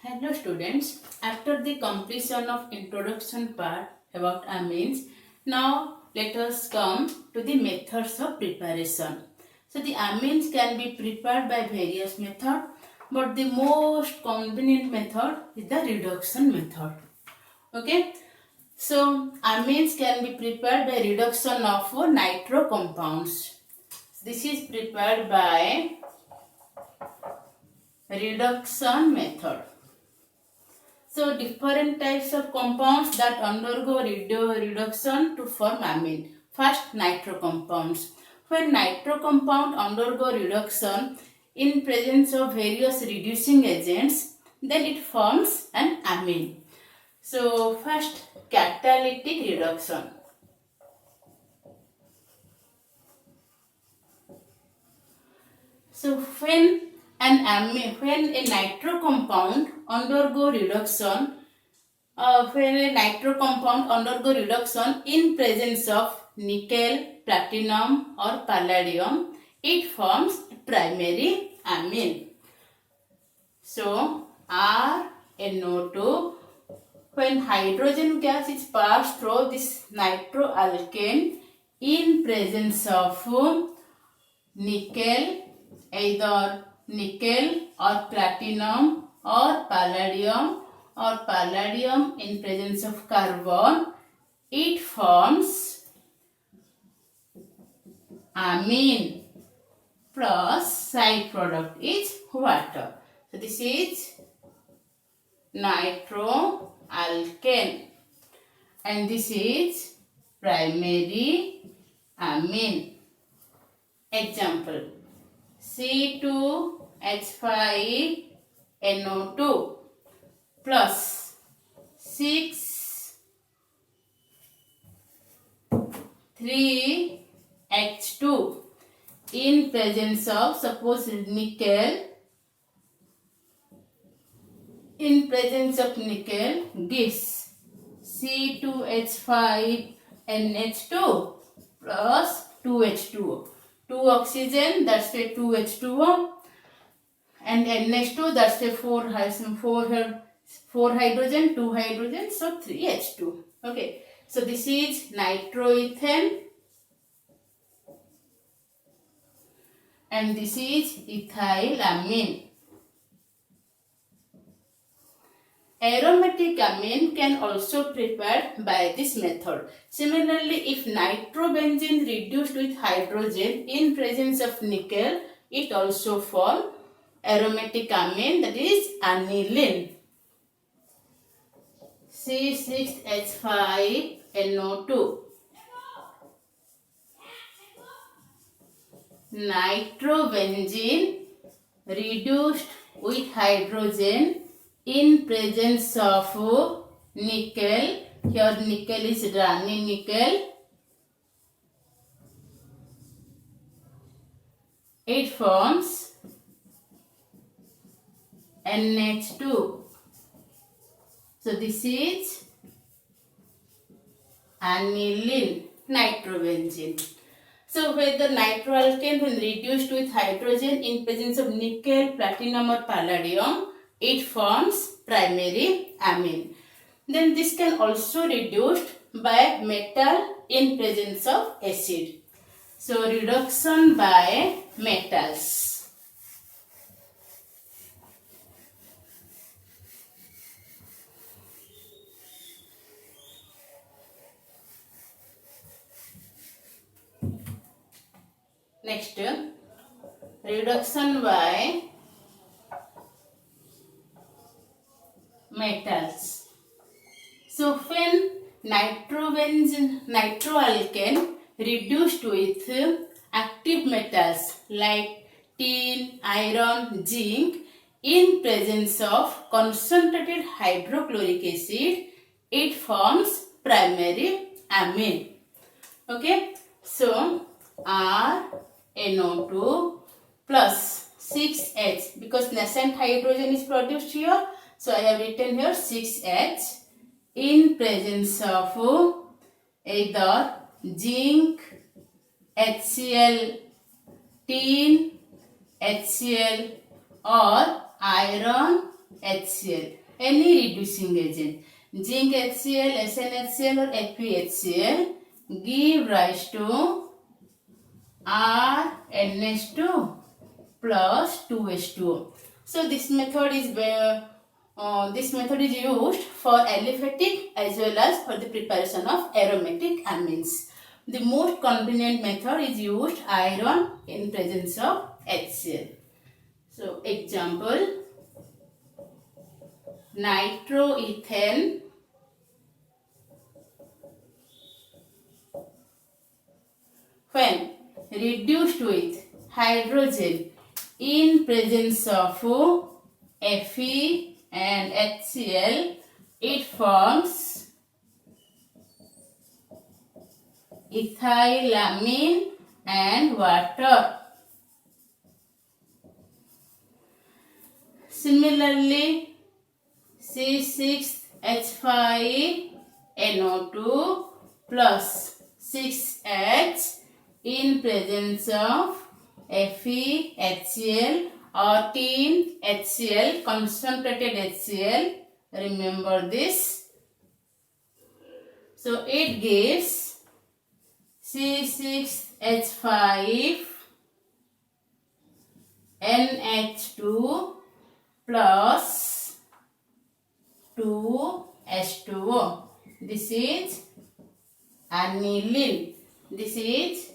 Hello students, after the completion of introduction part about amines, now let us come to the methods of preparation. So the amines can be prepared by various methods, but the most convenient method is the reduction method. Okay, so amines can be prepared by reduction of nitro compounds. This is prepared by reduction method. So different types of compounds that undergo reduction to form amine. First, nitro compounds. When nitro compound undergo reduction in presence of various reducing agents, then it forms an amine. So first, catalytic reduction. So when a nitro compound undergo reduction, in presence of nickel, platinum or palladium, it forms primary amine. So RNO2, when hydrogen gas is passed through this nitroalkane in presence of nickel, either nickel or platinum or palladium in presence of carbon, it forms amine plus side product is water. So this is nitroalkane and this is primary amine. Example: C2H5NO2 plus 6,3H2 in presence of, suppose, nickel, gives C2H5NH2 plus 2H2O. 2 oxygen, that's a 2H2O, and NH2, that's a 4 hydrogen, 2 hydrogen, so 3H2. Okay, so this is nitroethane and this is ethylamine. Aromatic amine can also prepared by this method. Similarly, if nitrobenzene reduced with hydrogen in presence of nickel, it also form aromatic amine, that is aniline. C6H5NO2. Nitrobenzene reduced with hydrogen in presence of nickel. Here nickel is Rani nickel. It forms NH2. So this is aniline, nitrobenzene. So whether nitroalkane when reduced with hydrogen in presence of nickel, platinum or palladium, it forms primary amine. Then this can also reduced by metal in presence of acid. So reduction by metals. Next, reduction by metals. So when nitroalkane reduced with active metals like tin, iron, zinc in presence of concentrated hydrochloric acid, it forms primary amine. Okay, so RNO2 plus 6H, because nascent hydrogen is produced here, so I have written here 6H in presence of either zinc, HCl, tin, HCl or iron, HCl, any reducing agent, zinc HCl, SnHCl or FeHCl give rise to RNH2 plus 2H2O. So this method is used for aliphatic as well as for the preparation of aromatic amines. The most convenient method is used iron in presence of HCl. So example, nitroethane when reduced with hydrogen in presence of Fe and HCl, it forms ethylamine and water. Similarly, C6H5NO2 plus 6H in presence of FeHCl or tin HCl, concentrated HCl. Remember this. So it gives C6H5NH2 plus 2H2O. This is aniline. This is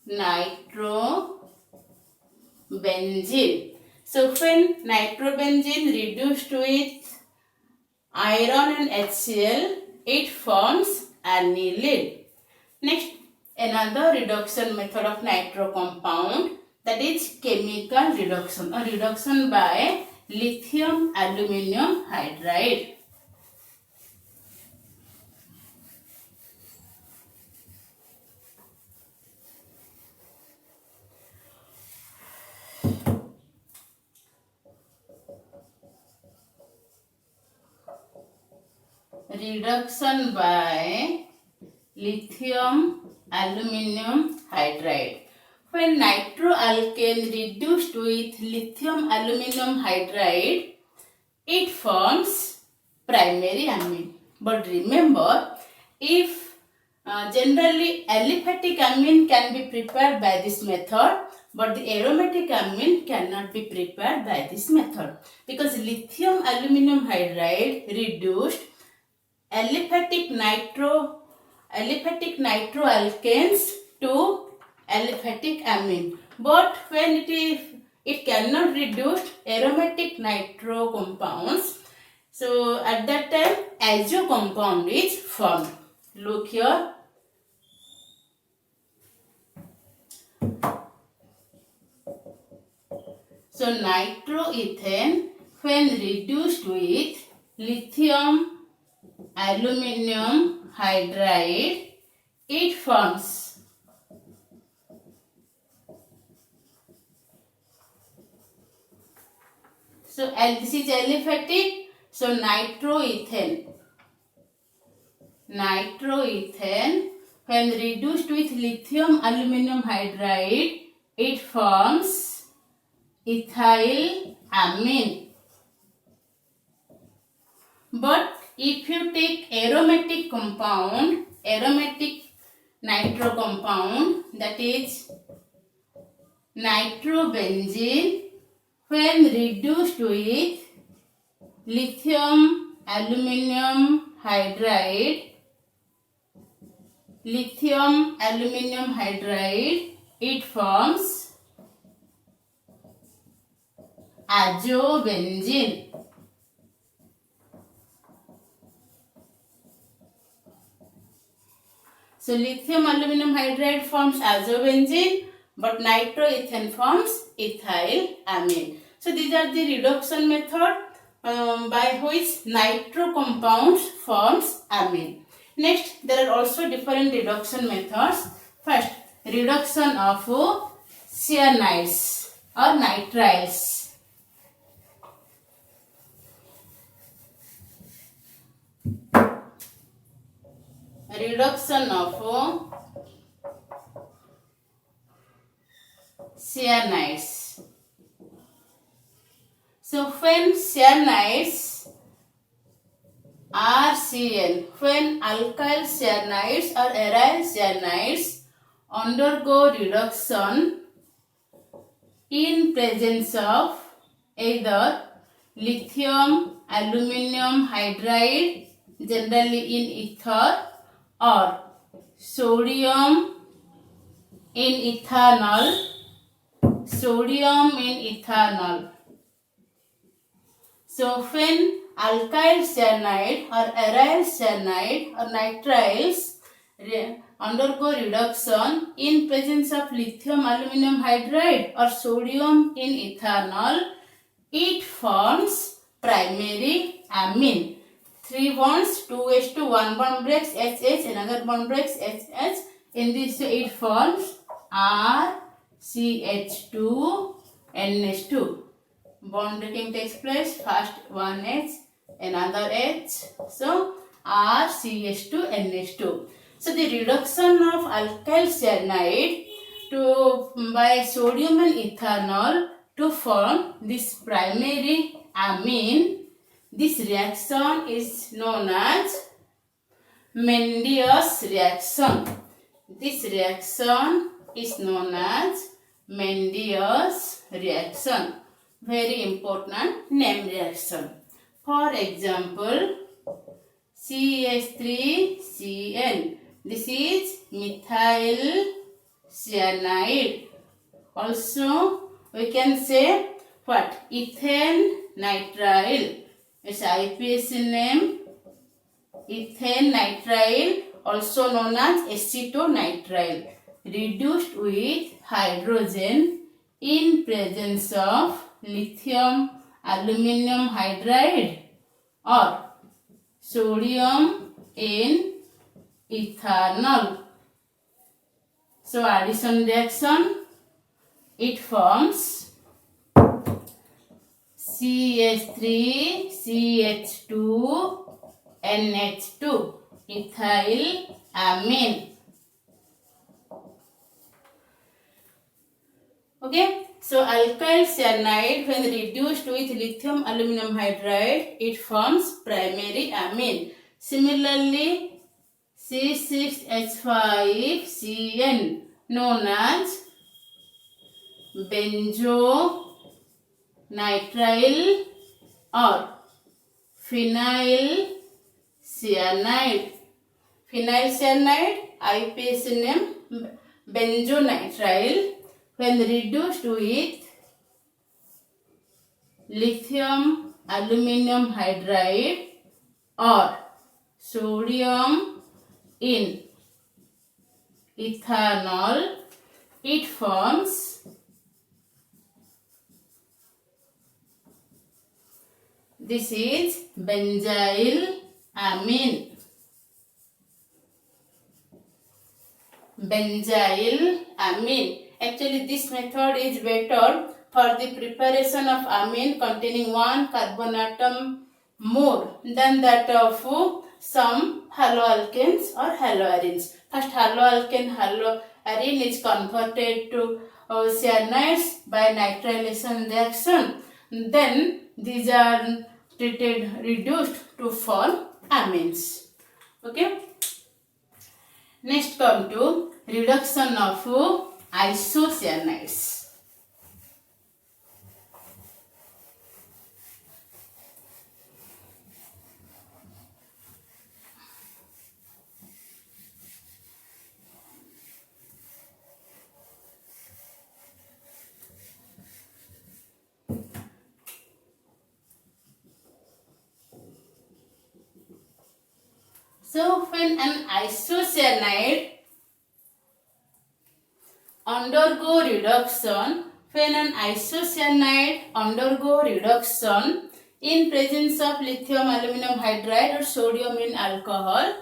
nitrobenzene. So when nitrobenzene reduced with iron and HCl, it forms aniline. Next, another reduction method of nitro compound, that is chemical reduction or reduction by lithium aluminium hydride. Reduction by lithium aluminium hydride. When nitroalkane reduced with lithium aluminium hydride, it forms primary amine. But remember, if generally aliphatic amine can be prepared by this method, but the aromatic amine cannot be prepared by this method, because lithium aluminium hydride reduced aliphatic nitroalkanes to aliphatic amine, but when it cannot reduce aromatic nitro compounds, so at that time azo compound is formed. Look here. So nitroethane when reduced with lithium aluminium hydride, it forms this is aliphatic, so nitroethane when reduced with lithium aluminium hydride, it forms ethyl amine. But if you take aromatic compound, aromatic nitro compound, that is nitrobenzene, when reduced with lithium aluminium hydride, it forms azobenzene. So lithium aluminum hydride forms azobenzene, but nitroethane forms ethyl amine. So these are the reduction method by which nitro compounds forms amine. Next, there are also different reduction methods. First, reduction of cyanides or nitriles. Reduction of cyanides. So when cyanides RCN, when alkyl cyanides or aryl cyanides undergo reduction in presence of either lithium aluminum hydride, generally in ether, or sodium in ethanol, So when alkyl cyanide or aryl cyanide or nitriles undergo reduction in presence of lithium aluminum hydride or sodium in ethanol, it forms primary amine. 3 bonds, 2s2, 1 bond breaks HH, another bond breaks HH. In this it forms RCH2 NH2. Bond breaking takes place, first one H, another H. So RCH2 NH2. So the reduction of alkyl cyanide by sodium and ethanol to form this primary amine, this reaction is known as Mendeus reaction. This reaction is known as Mendeus reaction. Very important name reaction. For example, CH3CN. This is methyl cyanide. Also, we can say what? Ethane nitrile. Its IPAC name ethane nitrile, also known as acetonitrile, reduced with hydrogen in presence of lithium aluminum hydride or sodium in ethanol. So addition reaction, it forms CH3 CH2 NH2 ethyl amine. Okay, so alkyl cyanide when reduced with lithium aluminum hydride, it forms primary amine. Similarly, C6H5CN known as benzonitrile or phenyl cyanide. Phenyl cyanide, IPAC name benzonitrile, when reduced with lithium aluminum hydride or sodium in ethanol, it forms this is benzyl amine. Benzyl amine. Actually, this method is better for the preparation of amine containing one carbon atom more than that of some haloalkanes or haloarenes. First, haloalkane haloarene is converted to cyanides by nitrilation reaction. Then these are reduced to form amines. Okay. Next come to reduction of isocyanides. So when an isocyanide undergo reduction, in presence of lithium aluminum hydride or sodium in alcohol,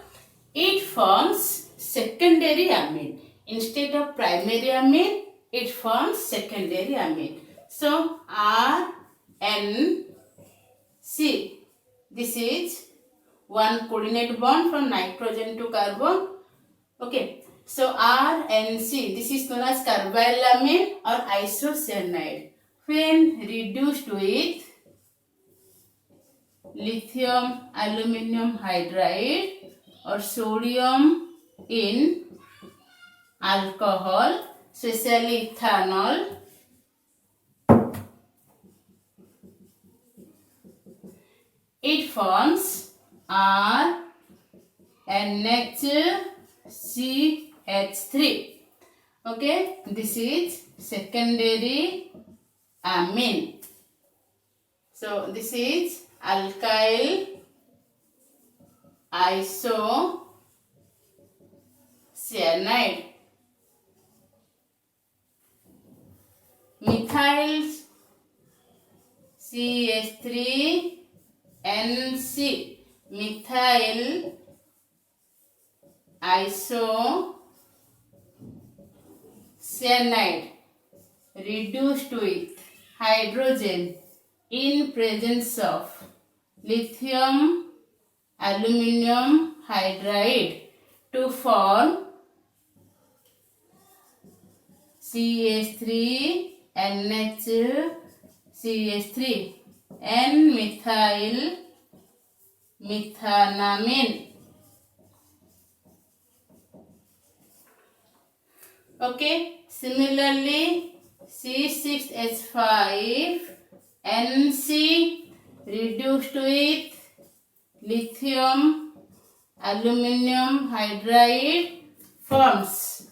it forms secondary amine. Instead of primary amine, it forms secondary amine. So RNC, this is one coordinate bond from nitrogen to carbon. Okay, so RNC, this is known as carbylamine or isocyanide. When reduced with lithium aluminum hydride or sodium in alcohol, especially ethanol, it forms RNHCH3. Okay, this is secondary amine. So this is alkyl isocyanide. Methyl CH3NC, methyl isocyanide reduced with hydrogen in presence of lithium aluminum hydride to form CH3NHCH3 and methyl methanamine. Okay, similarly C6H5NC reduced with lithium aluminum hydride forms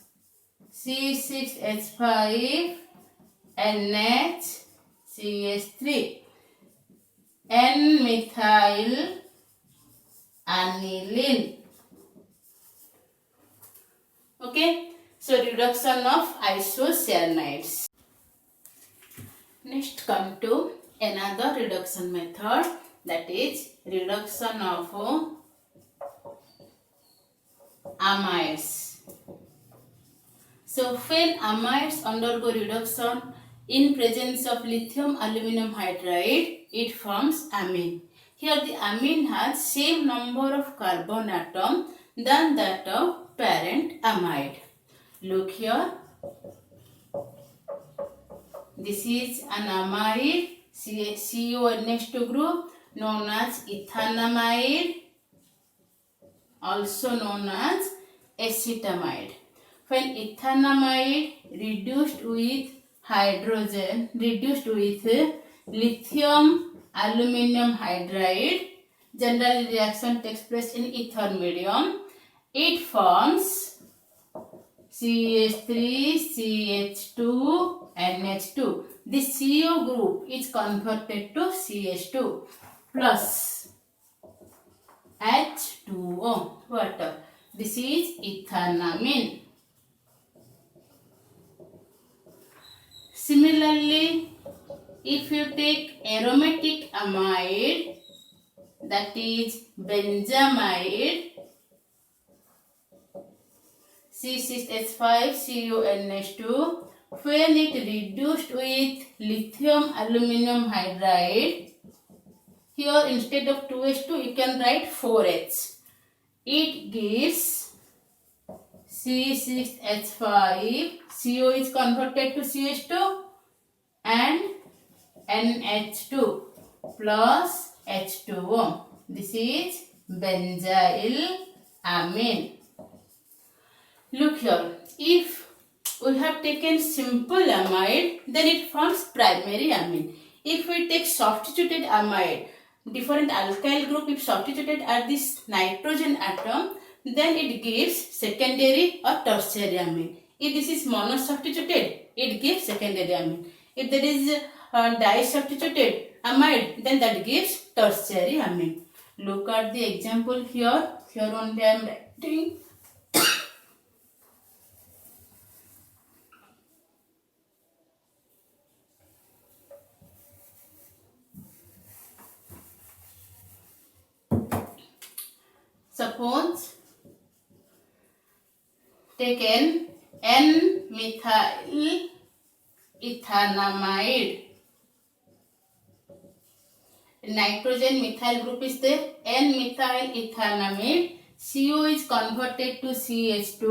C6H5NHCH3 N-methyl aniline. Okay, so reduction of isocyanides. Next come to another reduction method, that is reduction of amides. So when amides undergo reduction in presence of lithium aluminum hydride, it forms amine. Here the amine has same number of carbon atom than that of parent amide. Look here. This is an amide, CONH2 group known as ethanamide, also known as acetamide. When ethanamide reduced with hydrogen, reduced with lithium aluminum hydride, general reaction takes place in ether medium. It forms CH3CH2 NH2. This CO group is converted to CH2 plus H2O water. This is ethanamine. Similarly, if you take aromatic amide, that is benzamide, C6H5CONH2, when it reduced with lithium aluminum hydride, here instead of 2H2 you can write 4H. It gives C6H5, CO is converted to CH2 and NH2 plus H2O. This is benzyl amine. Look here, if we have taken simple amide, then it forms primary amine. If we take substituted amide, different alkyl group if substituted at this nitrogen atom, then it gives secondary or tertiary amine. If this is mono-substituted, it gives secondary amine. If there is di-substituted amide, then that gives tertiary amine. Look at the example here. Here only I am writing. Suppose taken N-methyl ethanamide. Nitrogen methyl group is there. N-methyl ethanamide. CO is converted to CH2,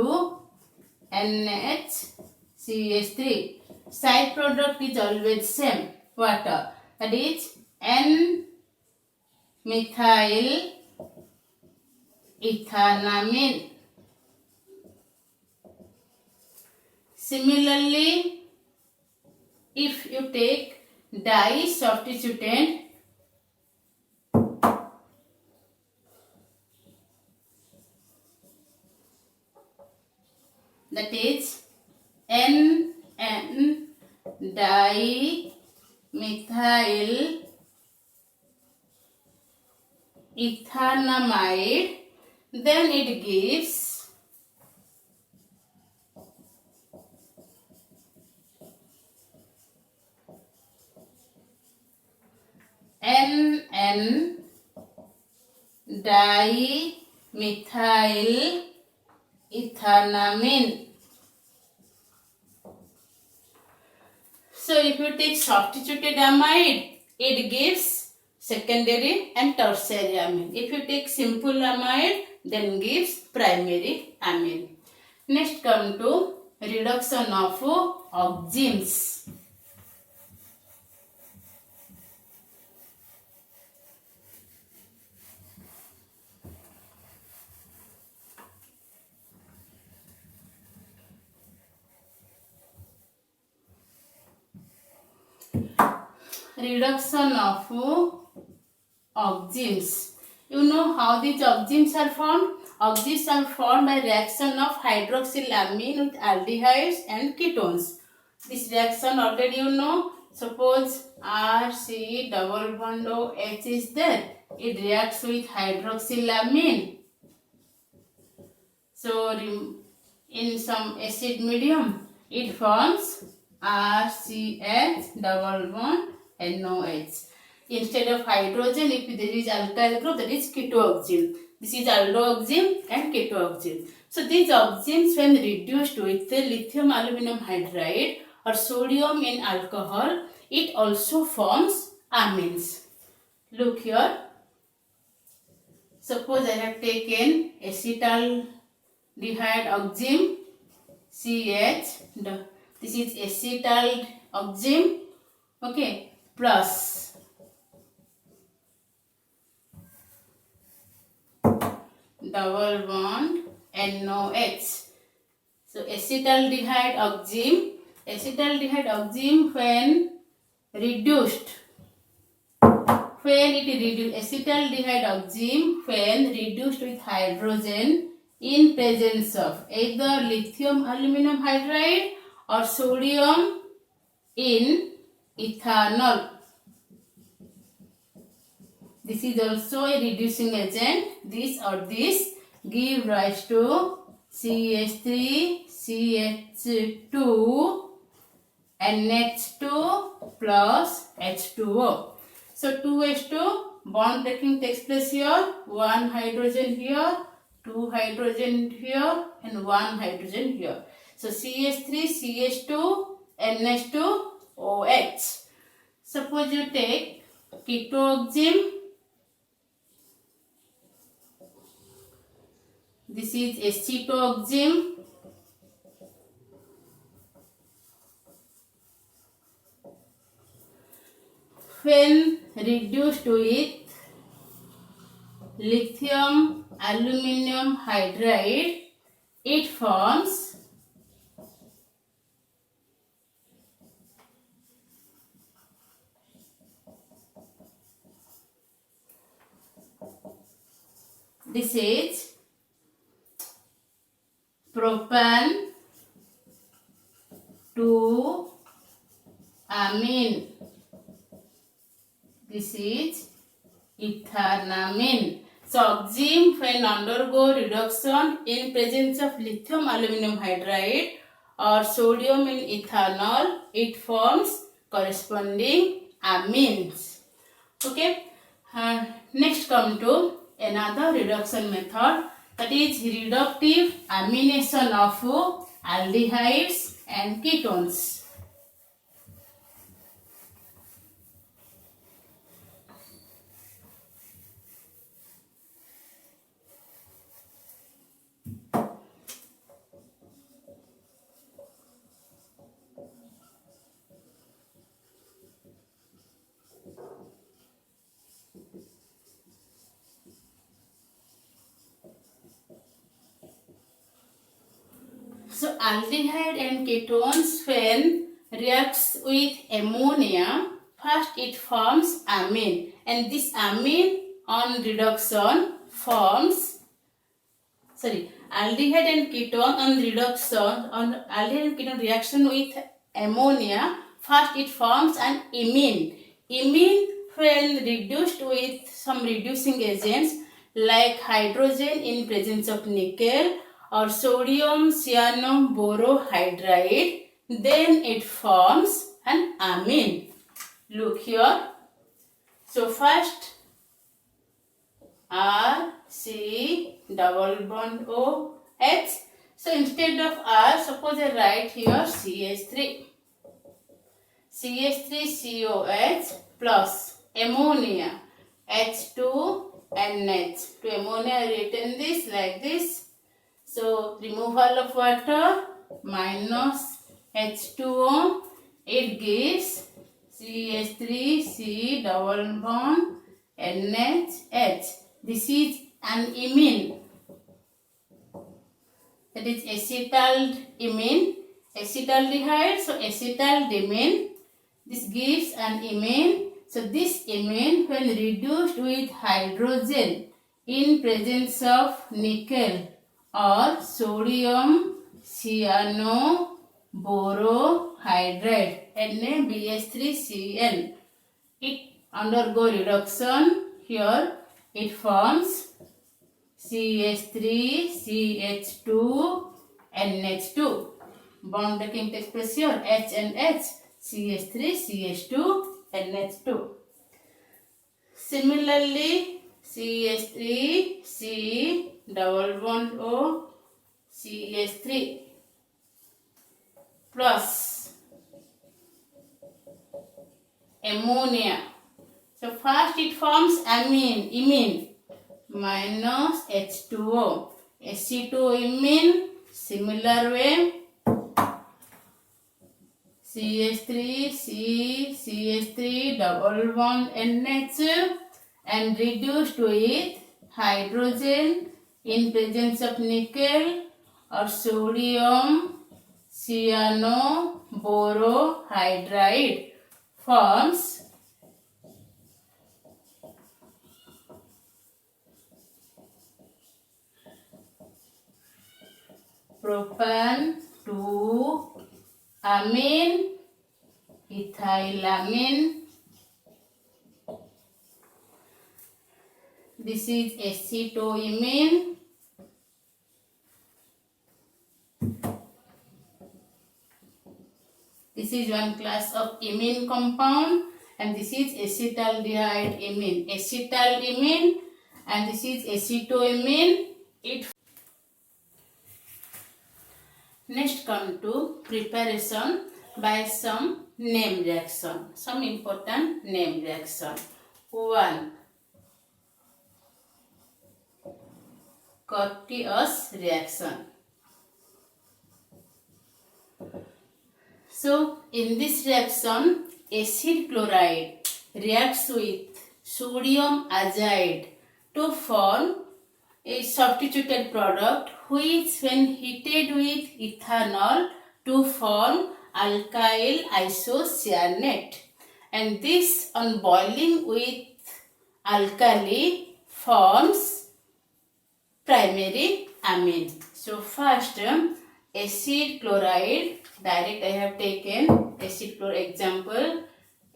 NH, CH3. Side product is always same, water. That is N-methyl methyl ethanamine. Similarly, if you take disubstituent, that is N,N-dimethyl ethanamide, then it gives N,N-dimethyl ethanamine. So if you take substituted amide, it gives secondary and tertiary amine. If you take simple amide, then gives primary amine. Next come to reduction of oximes. Reduction of oximes. You know how these oximes are formed? Oximes are formed by reaction of hydroxylamine with aldehydes and ketones. This reaction already you know. Suppose RC double bond OH is there. It reacts with hydroxylamine. So in some acid medium, it forms RCH double bond NOH. Instead of hydrogen, if there is alkyl group, that is ketoxime. This is aldoxime and ketoxime. So these oximes, when reduced with the lithium aluminum hydride or sodium in alcohol, it also forms amines. Look here. Suppose I have taken acetaldehyde oxime CH. This is acetal oxime. Okay. Plus double bond NOH. So acetaldehyde oxime when reduced, acetaldehyde oxime when reduced with hydrogen in presence of either lithium aluminum hydride or sodium in ethanol. This is also a reducing agent. This or this give rise to CH3, CH2, NH2 plus H2O. So 2H2 bond breaking takes place here. 1 hydrogen here, 2 hydrogen here, and 1 hydrogen here. So CH3, CH2, NH2, OH. Suppose you take ketoxime. This is acetoxime. When reduced with lithium aluminum hydride, it forms this is propan 2-amine. This is ethanamine. So oxime when undergo reduction in presence of lithium aluminum hydride or sodium in ethanol, it forms corresponding amines. Okay. Next come to another reduction method, that is reductive amination of aldehydes and ketones. So aldehyde and ketones when reacts with ammonia, first it forms amine, and this amine on reduction forms aldehyde and ketone on reduction on aldehyde and ketone reaction with ammonia, first it forms an imine. Imine when reduced with some reducing agents like hydrogen in presence of nickel or sodium cyanoborohydride, then it forms an amine. Look here. So first R, C, double bond O, H. So instead of R, suppose I write here CH3. CH3COH plus ammonia H2NH. To ammonia I written this like this. So removal of water minus H2O, it gives CH3C double bond NH. This is an imine, that is acetaldehyde. Acetaldehyde, so acetaldehyde. This gives an imine. So this imine when reduced with hydrogen in presence of nickel or sodium cyanoborohydride NaBH3Cl, it undergo reduction. Here it forms CH3CH2NH2. Bond breaking takes place here, H and H, CH3CH2NH2. Similarly, CH3C double bond O, CH3 plus ammonia. So first it forms imine minus H2O. Ac2 imine, similar way. CH3 double bond NH and reduced with hydrogen in presence of nickel or sodium cyanoborohydride forms propan 2 amine ethylamine. This is acetoimine. This is one class of imine compound, and this is acetaldehyde imine. Acetaldehyde and this is acetoimine. Next come to preparation by some name reaction. Some important name reaction. 1. Curtius reaction. So in this reaction, acid chloride reacts with sodium azide to form a substituted product which when heated with ethanol to form alkyl isocyanate, and this on boiling with alkali forms primary amine. So first acid chloride, direct I have taken acid chloride example.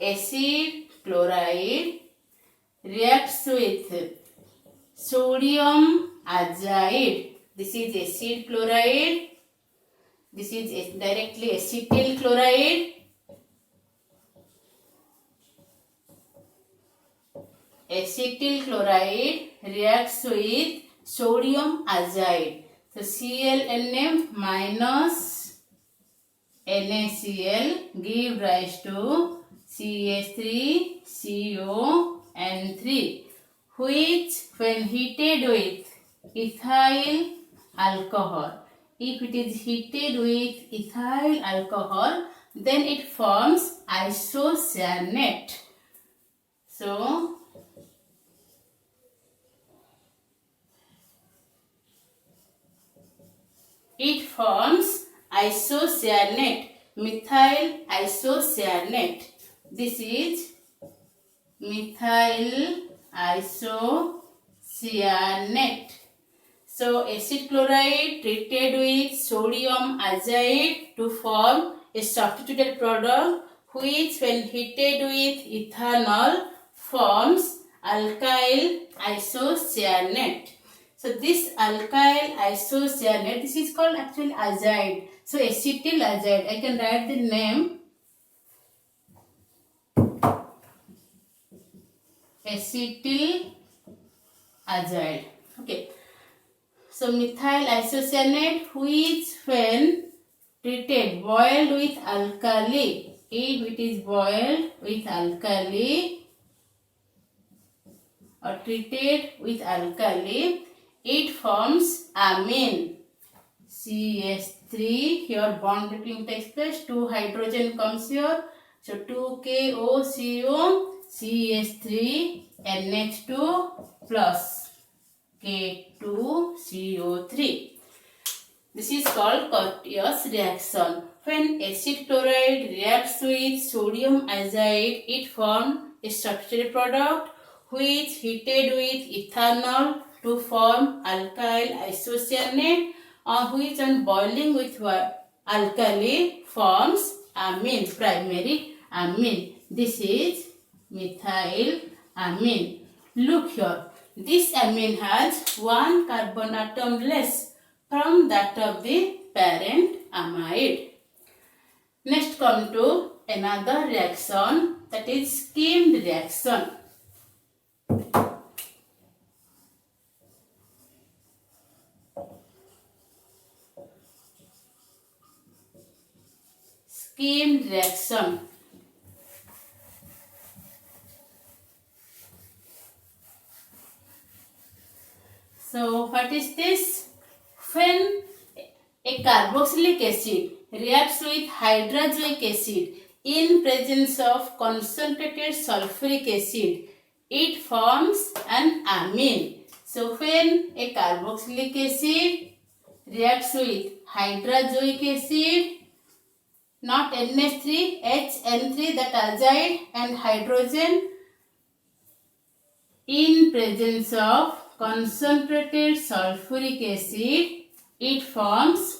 Acid chloride reacts with sodium azide. This is acid chloride. This is directly acetyl chloride. Acetyl chloride reacts with sodium azide. So ClNm minus NaCl give rise to CH3CON3, which when heated with ethyl alcohol, if it is heated with ethyl alcohol, then it forms isocyanate. So it forms isocyanate. Methyl isocyanate. This is methyl isocyanate. So acid chloride treated with sodium azide to form a substituted product which when heated with ethanol forms alkyl isocyanate. So this alkyl isocyanate, this is called actually azide. So acetyl azide, I can write the name acetyl azide. Okay. So methyl isocyanate which when treated, boiled with alkali, if it is boiled with alkali or treated with alkali, it forms amine. CH3, here bond between takes place, 2 hydrogen comes here, so 2KOCO, CH3, NH2 plus K2CO3. This is called Curtius reaction. When acid chloride reacts with sodium azide, it forms a substituted product which heated with ethanol to form alkyl isocyanate, or which on boiling with alkali forms amine, primary amine. This is methyl amine. Look here, this amine has one carbon atom less from that of the parent amide. Next come to another reaction, that is skimmed reaction. Skimmed reaction. So what is this? When a carboxylic acid reacts with hydrazoic acid in presence of concentrated sulfuric acid, it forms an amine. So when a carboxylic acid reacts with hydrazoic acid, not NH3, HN3, that azide and hydrogen, in presence of concentrated sulfuric acid, it forms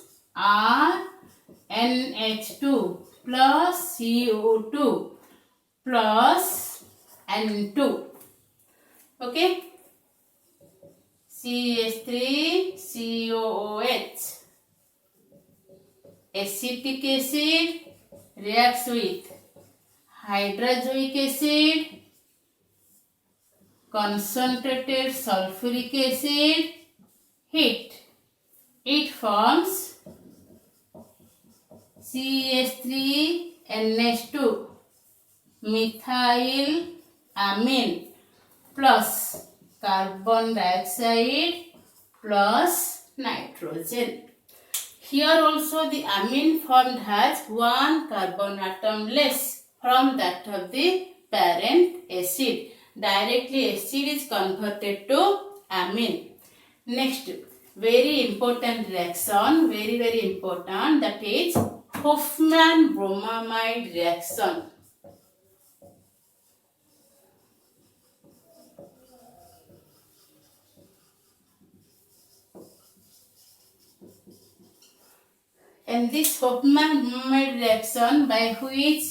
RNH2 plus CO2 plus N2. Okay? CH3COOH. Acetic acid reacts with hydrazoic acid, concentrated sulfuric acid, heat. It forms CH3NH2, methyl amine plus carbon dioxide plus nitrogen. Here also the amine formed has one carbon atom less from that of the parent acid. Directly acid is converted to amine. Next, very important reaction, very important, that is Hofmann-Bromamide reaction. And this Hofmann-Bromamide reaction by which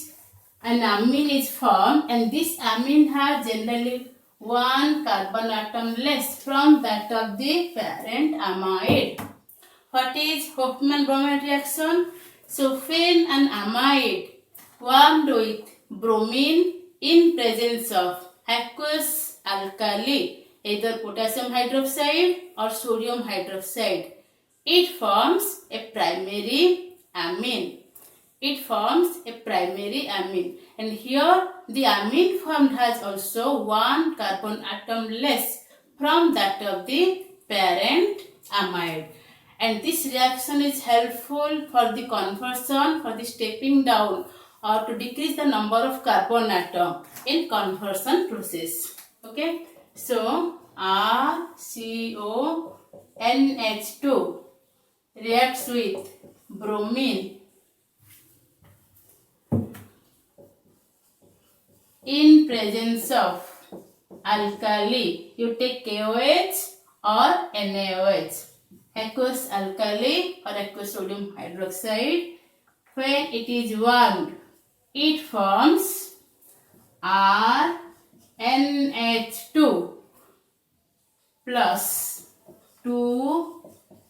an amine is formed, and this amine has generally one carbon atom less from that of the parent amide. What is Hofmann-Bromamide reaction? So when an amide formed with bromine in presence of aqueous alkali, either potassium hydroxide or sodium hydroxide, it forms a primary amine. It forms a primary amine, and here the amine formed has also one carbon atom less from that of the parent amide. And this reaction is helpful for the conversion, for the stepping down or to decrease the number of carbon atom in conversion process. Okay, so RCONH2 reacts with bromine. In presence of alkali, you take KOH or NaOH. Aqueous alkali or aqueous sodium hydroxide. When it is warmed, it forms RNH2 plus 2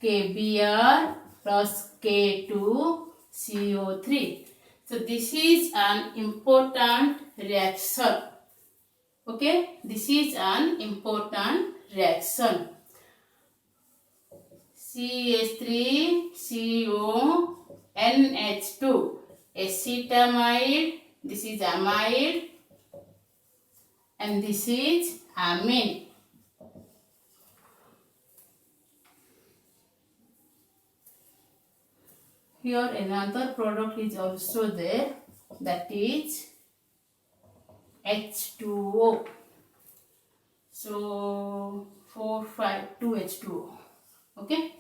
KBr plus K2CO3. So this is an important reaction. Okay, this is an important reaction. CH3CONH2 acetamide, this is amide and this is amine. Here another product is also there, that is H2O. So 4, 5, 2 H2O. Okay.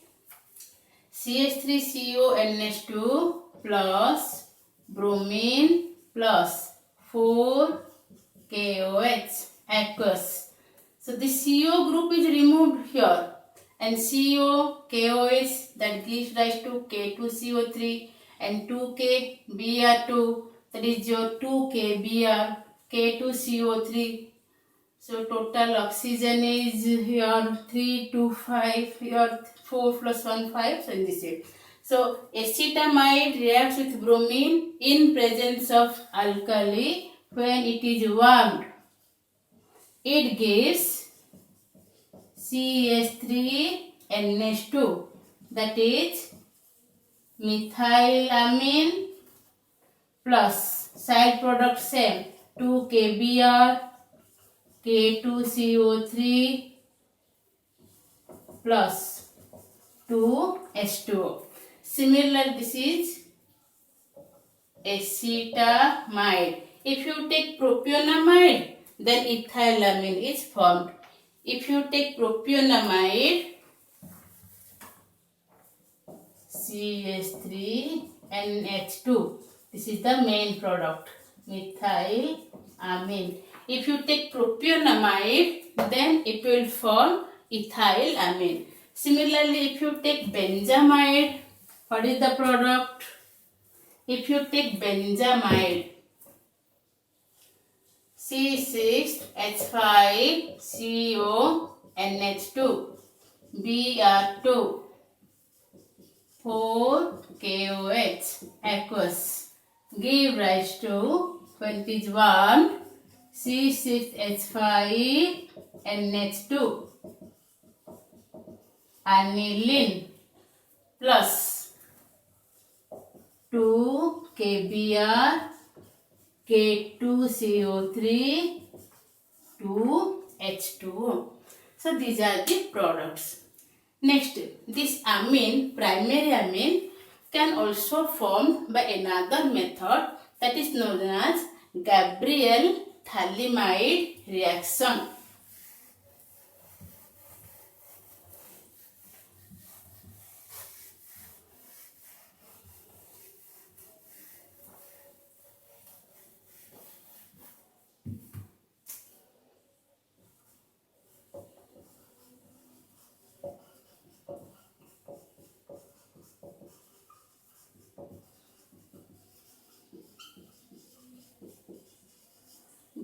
CH3CONH2 plus bromine plus 4 KOH aqueous. So the CO group is removed here and CO, KOH, that gives rise to K2CO3 and 2KBr2, that is your 2KBr, K2CO3. So total oxygen is here 3, 2, 5, here 4 plus 1, 5, so in this way. So acetamide reacts with bromine in presence of alkali. When it is warmed, it gives CH3NH2, that is methylamine plus side product same 2 KBr, K2CO3 plus 2 H2O. Similar, this is acetamide. If you take propionamide, then ethylamine is formed. If you take propionamide, CH3NH2, this is the main product, methylamine. If you take propionamide, then it will form ethylamine. Similarly, if you take benzamide, what is the product? If you take benzamide, C6H5CONH2, Br2, 4 KOH aqueous, give rise to, when it is warmed, C6H5NH2 aniline plus 2 KBr, K2CO3, 2 H2O. So these are the products. Next, this amine, primary amine, can also form by another method, that is known as Gabriel-Thalamide reaction.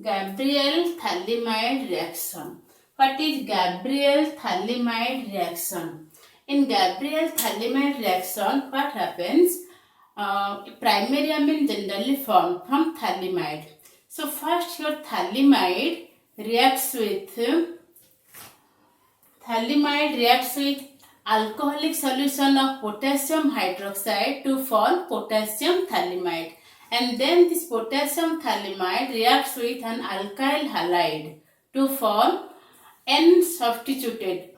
Gabriel-Thalamide reaction. What is Gabriel-Thalamide reaction? In Gabriel-Thalamide reaction, what happens? Primary amine generally formed from thalamide. So first your thalamide reacts with alcoholic solution of potassium hydroxide to form potassium thalamide. And then this potassium thalamide reacts with an alkyl halide to form N-substituted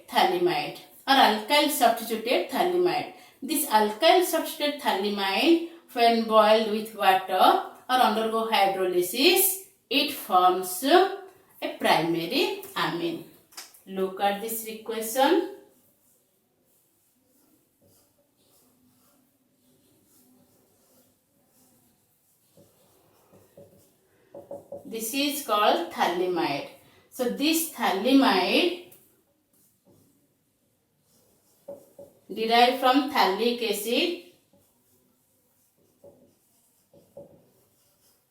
thalamide or alkyl substituted thalamide. This alkyl substituted thalamide, when boiled with water or undergo hydrolysis, it forms a primary amine. Look at this equation. This is called phthalimide. So this phthalimide derived from phthalic acid.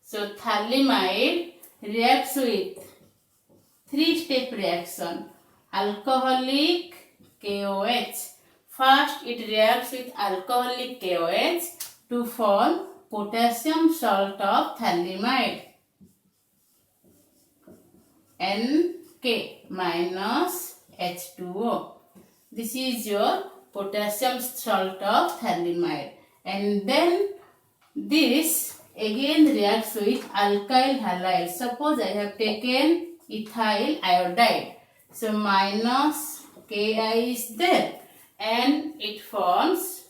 So phthalimide reacts with three-step reaction. Alcoholic KOH. First it reacts with alcoholic KOH to form potassium salt of phthalimide. NK minus H2O. This is your potassium salt of phthalimide. And then this again reacts with alkyl halide. Suppose I have taken ethyl iodide. So minus Ki is there and it forms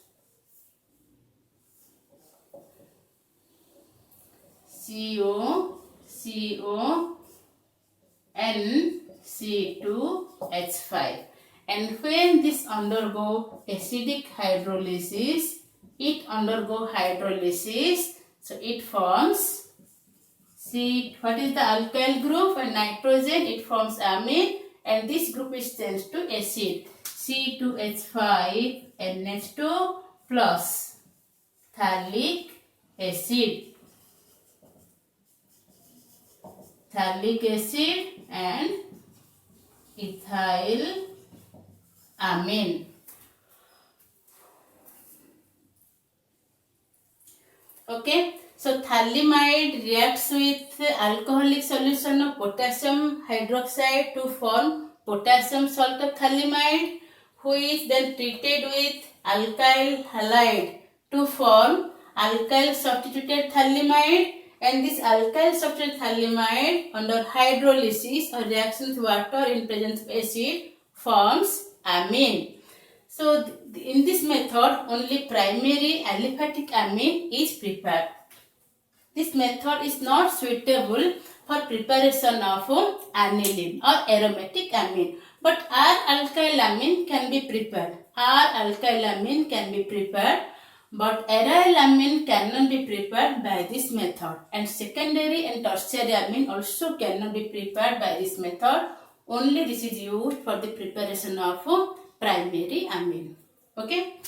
CO NC2H5. And when this undergo acidic hydrolysis, so it forms what is the alkyl group and nitrogen, it forms amine, and this group is changed to acid, C2H5NH2 plus phthalic acid and ethyl amine. Okay, so phthalimide reacts with alcoholic solution of potassium hydroxide to form potassium salt of phthalimide, which then treated with alkyl halide to form alkyl substituted phthalimide, and this alkyl substituted phthalimide under hydrolysis or reaction with water in presence of acid forms amine. So in this method only primary aliphatic amine is prepared. This method is not suitable for preparation of aniline or aromatic amine, but R-alkyl amine can be prepared. R-alkyl amine can be prepared, but aryl amine cannot be prepared by this method, and secondary and tertiary amine also cannot be prepared by this method. Only this is used for the preparation of primary amine. Okay.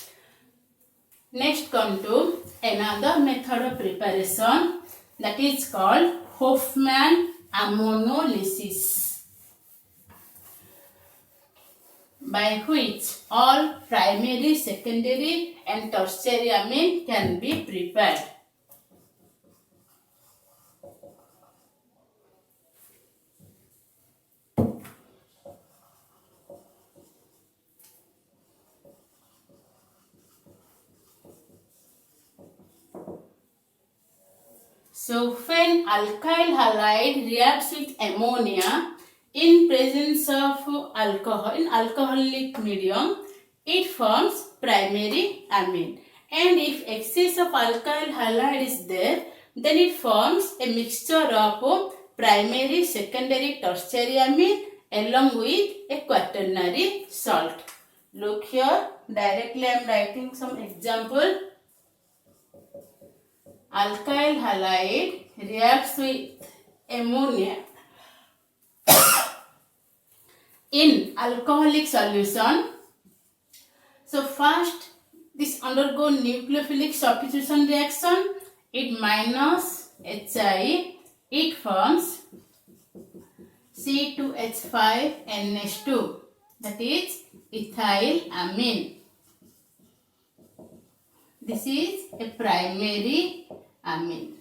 Next come to another method of preparation, that is called Hofmann ammonolysis, by which all primary, secondary and tertiary amine can be prepared. So when alkyl halide reacts with ammonia in presence of alcohol in alcoholic medium, it forms primary amine. And if excess of alkyl halide is there, then it forms a mixture of primary, secondary, tertiary amine along with a quaternary salt. Look here, directly I am writing some example. Alkyl halide reacts with ammonia in alcoholic solution. So first this undergo nucleophilic substitution reaction. It minus Hi, it forms C2H5NH2, that is ethyl amine. This is a primary amine.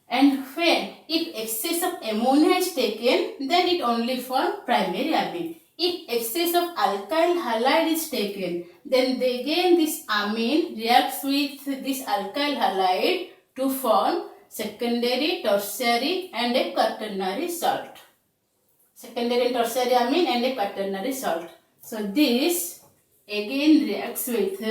And when if excess of ammonia is taken, then it only forms primary amine. If excess of alkyl halide is taken, then again this amine reacts with this alkyl halide to form secondary, tertiary and a quaternary salt. Secondary and tertiary amine and a quaternary salt. So this again reacts with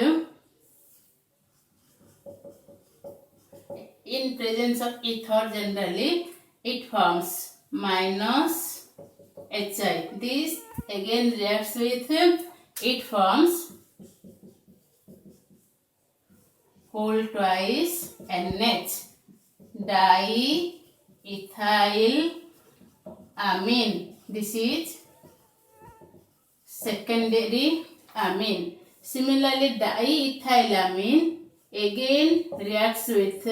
in presence of ether generally, it forms minus Hi. This again reacts with it forms whole twice NH. diethylamine. This is secondary amine. Similarly, diethylamine again reacts with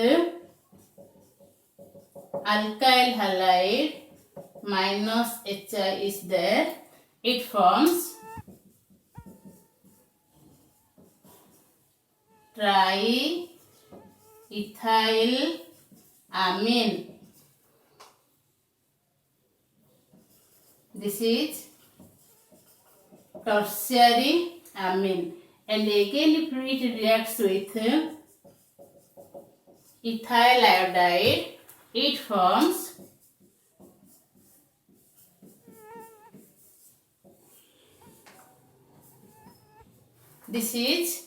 alkyl halide minus HI is there. It forms triethylamine. This is tertiary amine. And again, if it reacts with ethyl iodide, it forms this is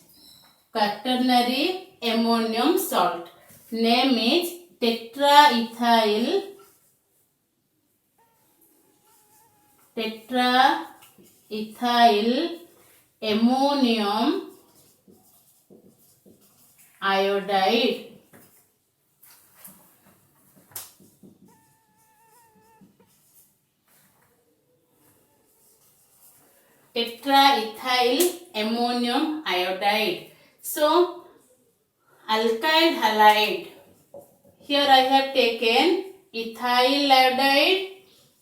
quaternary ammonium salt. Name is tetraethyl ammonium iodide. Tetraethyl ammonium iodide. So, alkyl halide. Here I have taken ethyl iodide.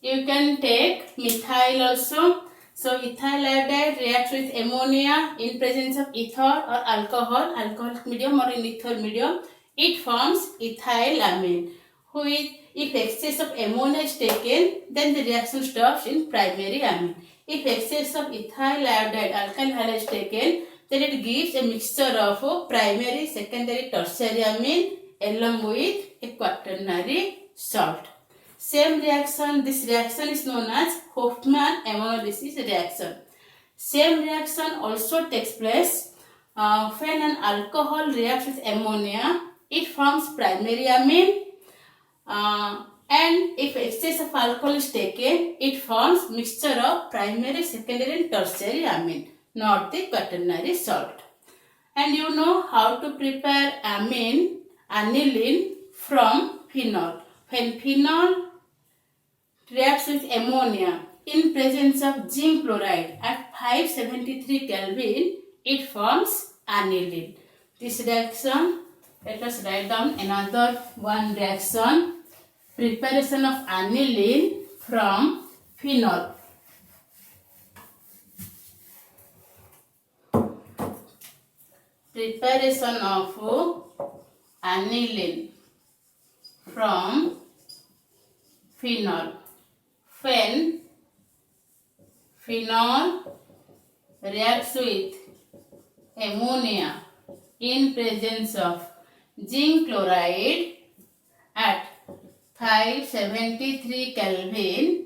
You can take methyl also. So, ethyl iodide reacts with ammonia in presence of ether or alcoholic medium or in ether medium. It forms ethylamine. If excess of ammonia is taken, then the reaction stops in primary amine. If excess of ethyl iodide, alkyl halide is taken, then it gives a mixture of primary, secondary, tertiary amine along with a quaternary salt. Same reaction, this reaction is known as Hofmann ammonolysis reaction. Same reaction also takes place when an alcohol reacts with ammonia. It forms primary amine. And if excess of alcohol is taken, it forms mixture of primary, secondary and tertiary amine, not the quaternary salt. And you know how to prepare aniline from phenol. When phenol reacts with ammonia in presence of zinc chloride at 573 Kelvin, it forms aniline. This reaction, let us write down another one reaction. Preparation of aniline from phenol. Preparation of aniline from phenol. When phenol reacts with ammonia in presence of zinc chloride at 573 Kelvin,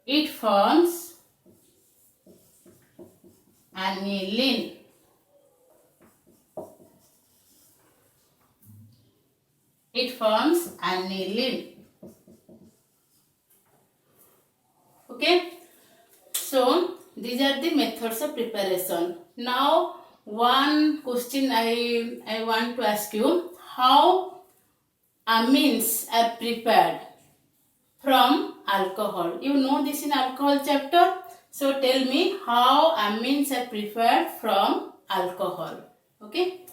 it forms aniline. It forms aniline. Okay. So, these are the methods of preparation. Now, one question I want to ask you. How amines are prepared from alcohol? You know this in alcohol chapter. So, tell me how amines are prepared from alcohol. Okay.